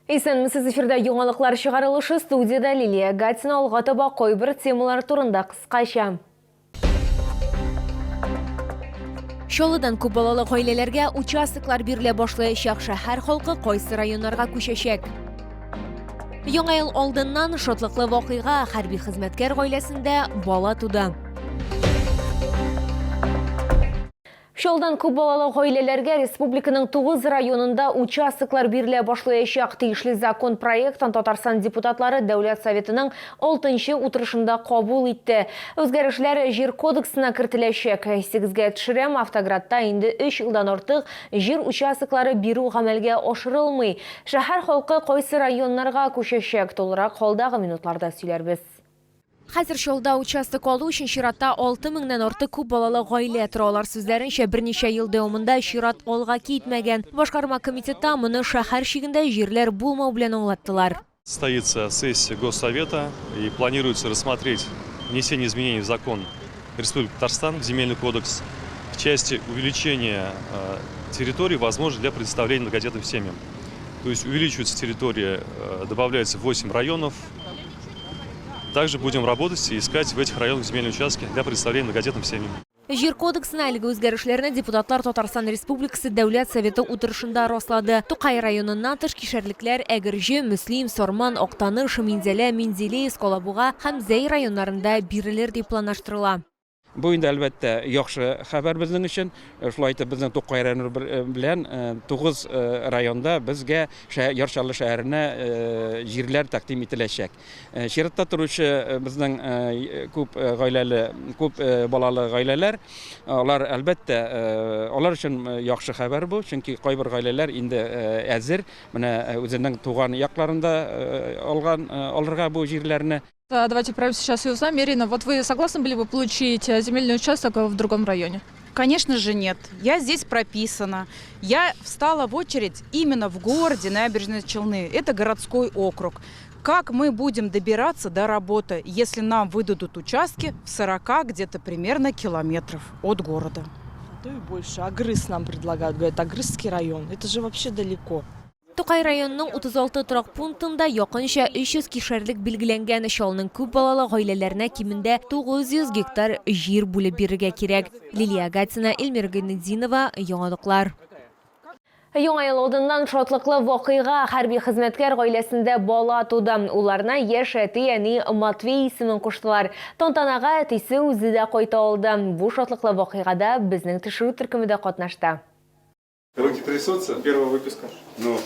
Сіз эфирда яңалыклар чыгарылышы студияда Лилия Гатина алгатыба койбір темалар турында кыскача. Шолыдан күп балалы гаиләләргә участоклар бирелә башлаячак, шәһәр халкы кайсы районнарга күчәчәк. Яңа ел алдыннан шатлыклы вакыйга хәрби хезмәткәр гаиләсендә бала туды. Шолдан күп балалы гаиләләргә республиканың 9 районында участоклар бирелә башлаячак. Тиешле закон проектын Татарстан депутатлары Дәүләт Советының 6-нчы утырышында кабул итте. Үзгәрешләр җир кодексына кертеләчәк. 8-гә төшерәм, автоградта инде 3 елдан артык җир участоклары бирү гамәлгә ашырылмый. Шәһәр халкы кайсы районнарга күчәчәк? Толырак халдагы минутларда сөйләрбез. Хәзер Шолда участок алу өчен чиратта 6000-нан артык күп балалы гаилә тора. Алар сүзләренчә берничә ел дәвамында чират алга китмәгән. Башкарма комитетта моны шәһәр чигендә җирләр булмау белән аңлаттылар. Состоится сессия Госсовета и планируется рассмотреть внесение изменений в закон Республики Татарстан, в Земельный кодекс, в части увеличения территорий, возможно, для предоставления многодетным семьям. То есть увеличивается территория, добавляется 8 районов. Также будем работать и искать в этих районах земельные участки для предоставления многодетным семьям. Җир кодексына әлеге үзгәрешләрне депутатлар Татарстан Республикасы Дәүләт Советы утырышында раслады. Тукай районыннан тыш кишәрлекләр Әгерҗе, Мөслим, Сорман, Актаныш, Минзәлә, Минзеле, Скалабуга һәм Зәй районнарында бирелер дип планлаштырыла. Бу инде әлбәттә яхшы хәбәр безнең өчен. Шулай итеп безнең Тукай районы белән 9 районда безгә Ярчалы шәһәренә җирләр тәкъдим ителәчәк. Чиратта торучы безнең күп гаиләле, күп балалы гаиләләр, алар әлбәттә алар өчен яхшы хәбәр бу, чөнки кайбер гаиләләр инде әзер менә үзенең туган якларында алырга бу җирләрне. Давайте прямо сейчас и узнаем. Ирина, вот вы согласны были бы получить земельный участок в другом районе? Конечно же нет. Я здесь прописана. Я встала в очередь именно в городе Набережные Челны. Это городской округ. Как мы будем добираться до работы, если нам выдадут участки в 40 где-то примерно километров от города? То и больше. Агрыз нам предлагают. Говорят, Агрызский район. Это же вообще далеко. Тукай районының 36 торак пунктында якынча 300 кишәрлек билгеләнгән. Шолның күп балалы гаиләләренә кимендә 900 гектар җир бүлеп бирергә кирәк. Лилия Гатина, Эльмира Гайнетдинова, яңалыклар. Яңа ел алдыннан шатлыклы вакыйга хәрби хезмәткәр гаиләсендә бала туды. Уларына яшь әти, әни Матвей исемен куштылар. Тантанага әтисе үзе дә кайта алды. Бу шатлыклы вакыйгада безнең төшерү төркеме дә катнашты. Руки трясутся? Первая выписка. Ну,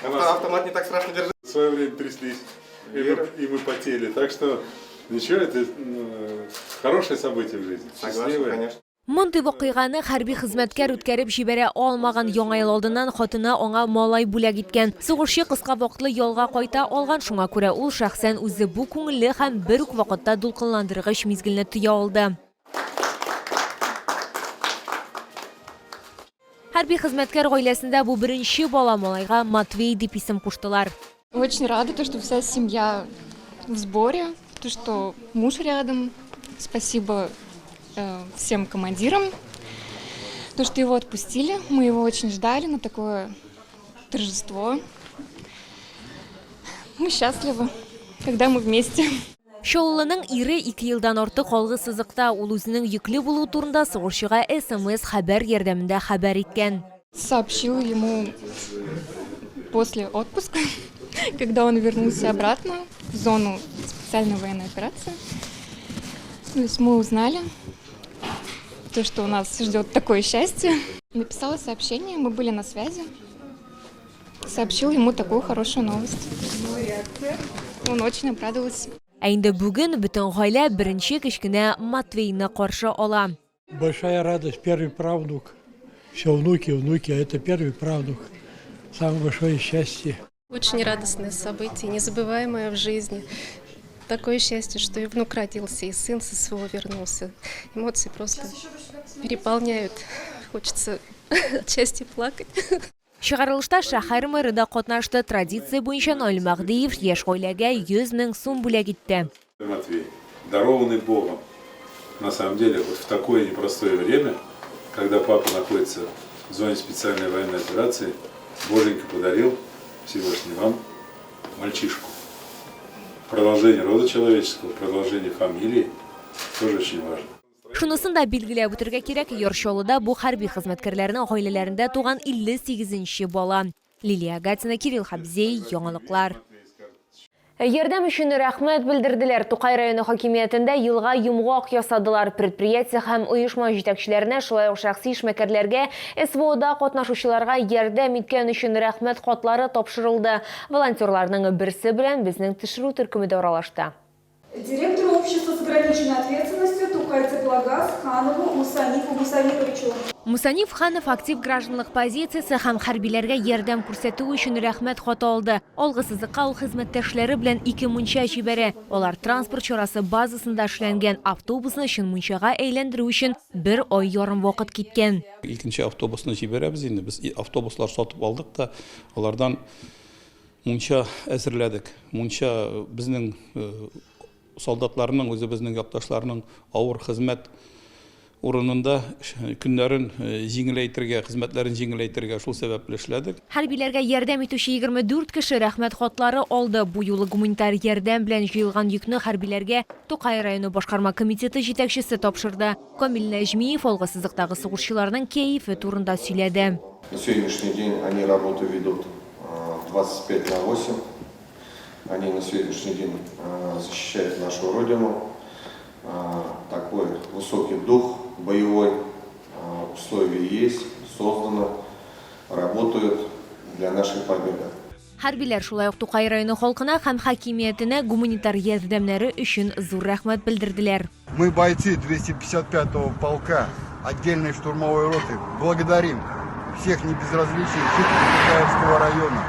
Автомат не так страшно держать. В свое время тряслись, и мы потели. Так что, ничего, это хорошее событие в жизни. Согласен, конечно. Мондый вакыйганы хәрби хезмәткәр үткәреп җибәрә алмаган. Яңа ел алдыннан хатына аңа малай бүләк иткән. Сугышчы кыска вакытлы ялга кайта алган, шуңа күрә ул шәхсән үзе бу күңелле һәм бер үк вакытта дулкынландыргыч мизгелне тоя алды. Хәрби хезмәткәр гаиләсендә бу беренче бала малайга Матвей дип исем куштылар. Очень рада, что вся семья в сборе, что муж рядом. Спасибо всем командирам, что его отпустили. Мы его очень ждали на такое торжество. Мы счастливы, когда мы вместе. Шоллының ире 2 елдан артык алгы сызыкта. Ул үзенең йөкле булу турында сугышчыга СМС хәбәр ярдәмендә хәбәр иткән. Сообщил ему после отпуска, когда он вернулся обратно в зону специальной военной операции. То есть мы узнали, что у нас ждет такое счастье. Написала сообщение, мы были на связи. Сообщил ему такую хорошую новость. Он очень обрадовался. Инде бүген бөтен гаилә беренче кечкенә Матвейны каршы ала. Большая радость, первый правнук. Все внуки, а это первый правнук. Самое большое счастье. Очень радостное событие, незабываемое в жизни. Такое счастье, что и внук родился, и сын со своего вернулся. Эмоции просто переполняют. Хочется от счастья плакать. Чыгарылышта шәһәр мэры да катнашты. Традиция буенча Наил Мәгдиев яшь гаиләгә 100 000 сум бүләк итте. Матвей, дарованный Богом. На самом деле, вот в такое непростое время, когда папа находится в зоне специальной военной операции, Боженька подарил Всевышний вам мальчишку. Продолжение рода человеческого, продолжение фамилии тоже очень важно. Шунысын да билгеләп үтәргә кирәк, Йоршолыда бу хәрби хезмәткәрләрнең гаиләләрендә туган 58-нче бала. Лилия Гатина, Кирилл Хабзей, яңалыклар. Ярдәм өчен рәхмәт белдерделәр. Тукай районы хакимиятендә елга йомгак ясадылар. Предприятие һәм оешма җитәкчеләренә, шулай ук шәхси эшмәкәрләргә, СВОда катнашучыларга ярдәм иткән өчен рәхмәт хатлары тапшырылды. Волонтерларның берсе белән безнең төшерү төркеме дә аралашты. Директору общества с ограниченной ответственностью Тукай Теплогаз Ханову Мусанифу Мусаниковичу. Мусаниф Ханов актив гражданлык позициясе һәм хәрбиләргә ярдәм күрсәтү өчен рәхмәт хаты алды. Алгысызлыкка ул хезмәттәшләре белән 2 мунча җибәрә. Алар транспорт чарасы базасында эшләнгән автобусны чын мунчага әйләндерү өчен 1 ай ярым вакыт киткән. Икенче автобусны җибәрәбез инде. Без автобуслар сатып алдык та, алардан мунча әзерләдек. Мунча безнең солдатларның, үзе безнең якташларның авыр хезмәт урынында көннәрен җиңеләйтергә, хезмәтләрен җиңеләйтергә шул сәбәпле эшләдек. Хәрбиләргә ярдәм итүче 24 кеше рәхмәт хатлары алды. Бу юлы гуманитар ярдәм белән җыелган йөкне хәрбиләргә Тукай районы башкарма комитеты җитәкчесе тапшырды. Камил Нәҗмиев алгысызлыктагы сугышчыларның кәефе турында сөйләде. На сегодняшний день они работу ведут 25/8. Они на сегодняшний день защищают нашу Родину. Такой высокий дух боевой, условия есть, создано, работают для нашей победы. Хәрбиләр шулай ук Тукай районы халкына һәм хакимиятенә гуманитар ярдәмнәре өчен зур рәхмәт белдерделәр. Мы, бойцы 255-го полка отдельной штурмовой роты, благодарим всех небезразличных жителей Тукаевского района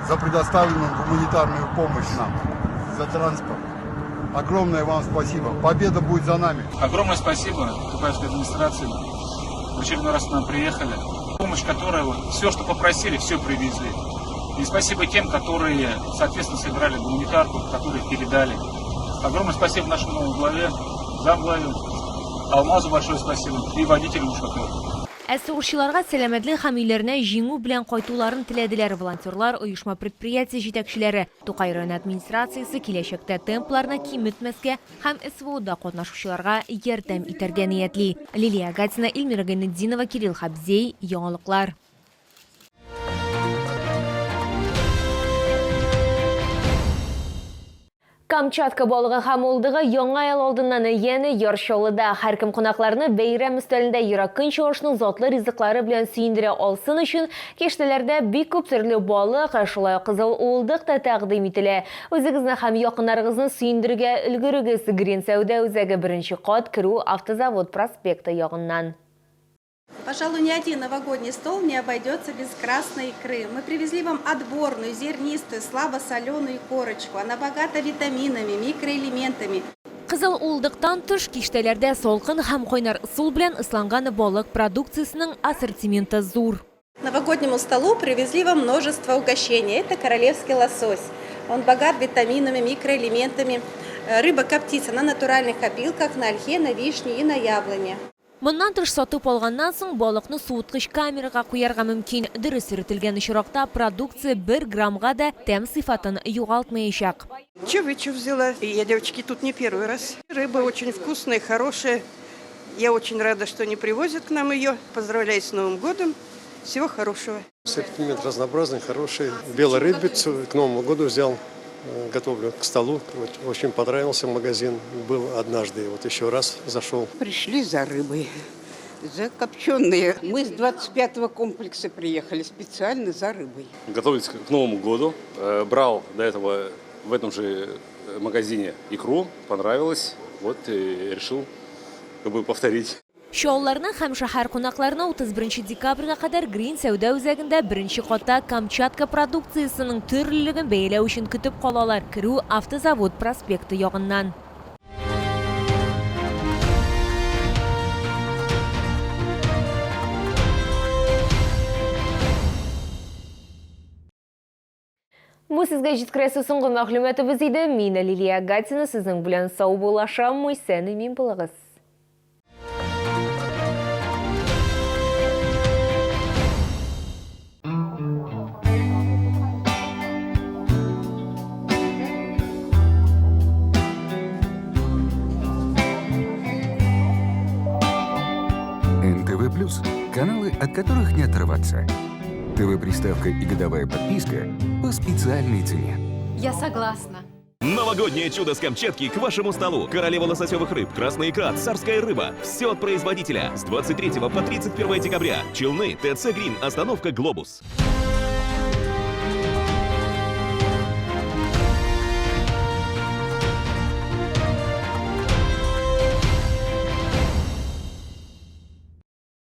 за предоставленную гуманитарную помощь нам, за транспорт. Огромное вам спасибо. Победа будет за нами. Огромное спасибо Тукаевской администрации. В очередной раз к нам приехали. Помощь, которая все, что попросили, все привезли. И спасибо тем, которые, соответственно, собирали гуманитарку, которые передали. Огромное спасибо нашему главе, замглаве, Алмазу большое спасибо и водителю Ушакова. Сугышчыларга сәламәтлек һәм өйләренә җиңү белән кайтуларын теләделәр волонтерлар, оешма предприятие җитәкчеләре. Тукай районы администрациясе киләчәктә темпларны киметмәскә һәм СВОда катнашучыларга ярдәм итәргә ниятли. Лилия Гатина, Эльмира Гайнетдинова, Кирилл Хабзей, яңалыклар. Камчатка балыгы һәм улдыгы яңа ел алдыннан яны Йоршолыда һәркем кунакларны бәйрәм өстәлендә еракын чыгышның затлы ризыклары белән сөендерә алсын өчен кештәләрдә бик күп төрле балык, шулай ук кызыл улдык та тәкъдим ителә. Үзегезне һәм якыннарыгызны сөендерергә өлгерегез. Грин Сәүдә үзәге 1-нче кат Керү автозавод проспекты ягыннан. Пожалуй, ни один новогодний стол не обойдется без красной икры. Мы привезли вам отборную, зернистую, слабосоленую корочку. Она богата витаминами, микроэлементами. Кызыл улдыктан тыш киштәләрдә салкын һәм кайнар сул белән ысланган балык продукциясенең ассортименты зур. К новогоднему столу привезли вам множество угощений. Это королевский лосось. Он богат витаминами, микроэлементами. Рыба коптится на натуральных опилках, на ольхе, на вишне и на яблоне. Моннан тыш сатып алганнан соң балыкны суыткыч камерага куярга мөмкин. Дөрес өретелгән очракта продукция 1 граммга да тәм сыйфатын югалтмаячак. Чувичу взяла. Я, девочки, тут не первый раз. Рыба очень вкусная, хорошая. Я очень рада, что они привозят к нам ее. Поздравляю с Новым годом. Всего хорошего. Ассортимент разнообразный, хороший. Белую рыбицу к Новому году взял. Готовлю к столу. Очень понравился магазин. Был однажды, вот еще раз зашел. Пришли за рыбой, за копченые. Мы с 25-го комплекса приехали специально за рыбой. Готовились к Новому году. Брал до этого в этом же магазине икру. Понравилось. Вот и решил повторить. Шоуларны һәм шәһәр кунакларына 31 декабрьгә кадәр Грин Сәүдә үзәгендә 1-нче катта Камчатка продукциясенең төрлелеген бәяләү өчен көтеп калалар. Керү автозавод проспекты ягыннан. Бу сезгә җиткерәсе соңгы мәгълүматыбыз иде. Мин Лилия Гатина, сезнең белән сау булашам. Мойсән мин булыгыз. ТВ+, каналы, от которых не оторваться. ТВ-приставка и годовая подписка по специальной цене. Я согласна. Новогоднее чудо с Камчатки к вашему столу. Королева лососевых рыб, красный икра, царская рыба. Все от производителя. С 23 по 31 декабря. Челны, ТЦ Грин, остановка Глобус.